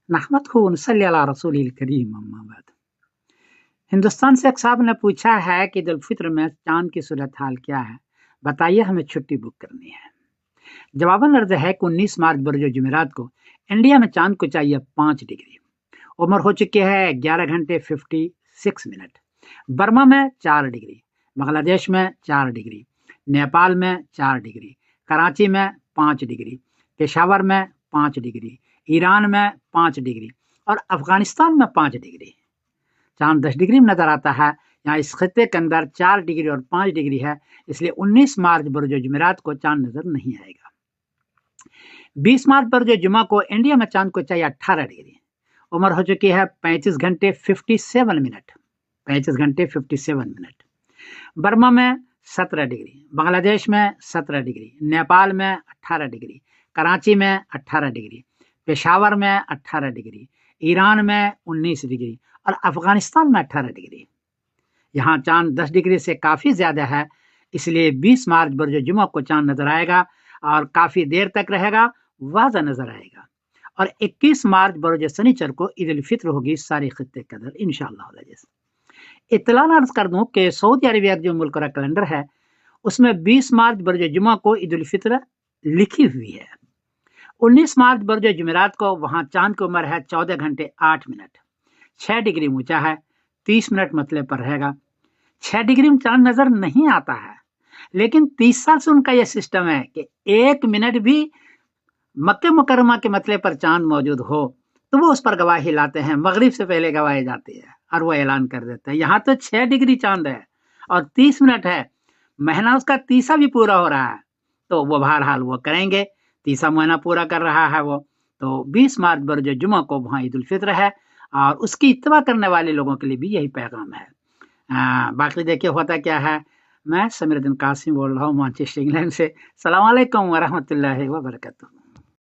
नहमदहु व नसल्ली अला रसूलिल करीम अम्मा बाद। हिंदुस्तान से एक साहब ने पूछा है कि ईद उल फित्र में चांद की सूरत हाल क्या है, बताइए हमें छुट्टी बुक करनी है। जवाबन अर्ज है कि 19 मार्च बरोज जुमेरात को इंडिया में चांद को चाहिए 5 डिग्री। उम्र हो चुकी है 11 घंटे 56 मिनट। बर्मा में 4 डिग्री, बांग्लादेश में 4 डिग्री, नेपाल में 4 डिग्री, कराची में 5 डिग्री, पेशावर में 5 डिग्री, ईरान में 5 डिग्री और अफगानिस्तान में 5 डिग्री। चांद 10 डिग्री में नजर आता है। यहाँ इस खत्ते के अंदर 4 डिग्री और 5 डिग्री है, इसलिए 19 मार्च बरोज जुमेरात को चांद नजर नहीं आएगा। 20 मार्च बरोज जुमा को इंडिया में चांद को चाहिए 18 डिग्री। उम्र हो चुकी है 35 घंटे 57 मिनट। 35 घंटे 57 मिनट। बर्मा में 17 डिग्री, बांग्लादेश में 17 डिग्री, नेपाल में 18 डिग्री, कराची में 18 डिग्री, पेशावर में 18 डिग्री, ईरान में 19 डिग्री और अफगानिस्तान में 18 डिग्री। यहाँ चांद 10 डिग्री से काफ़ी ज़्यादा है, इसलिए 20 मार्च बरोज जुमा को चांद नजर आएगा और काफ़ी देर तक रहेगा, वाज़ा नजर आएगा। और 21 मार्च बरोज शनिचर को ईद उल फित्र होगी सारे खत्ते के अंदर इंशाअल्लाह। इत्तला अर्ज कर दूं कि सऊदी अरबिया जो मुल्क का कैलेंडर है उसमें 20 मार्च बरोज जुमा को ईद उल फित्र लिखी हुई है। 19 मार्च बरोज जुमेरात को वहां चांद की उम्र है 14 घंटे 8 मिनट। 6 डिग्री ऊंचा है, 30 मिनट मतले पर रहेगा। 6 डिग्री में चांद नजर नहीं आता है, लेकिन 30 साल से उनका यह सिस्टम है कि 1 मिनट भी मक्के मुकरमा के मतले पर चांद मौजूद हो तो वो उस पर गवाही लाते हैं। मगरिब से पहले गवाही जाती है और वो ऐलान कर देते हैं। यहाँ तो 6 डिग्री चांद है और 30 मिनट है, महीना उसका 30 भी पूरा हो रहा है, तो वो बहरहाल वो करेंगे। 30 महीना पूरा कर रहा है वो, तो 20 मार्च बरोज जुमा को वहाँ ईद उल फित्र है और उसकी इत्तबा करने वाले लोगों के लिए भी यही पैगाम है। बाकी देखिए होता क्या है। मैं समीरुद्दीन कासिम बोल रहा हूँ मैनचेस्टर इंग्लैंड से। सलाम अलैकुम व रहमतुल्लाहि व बरकातहू।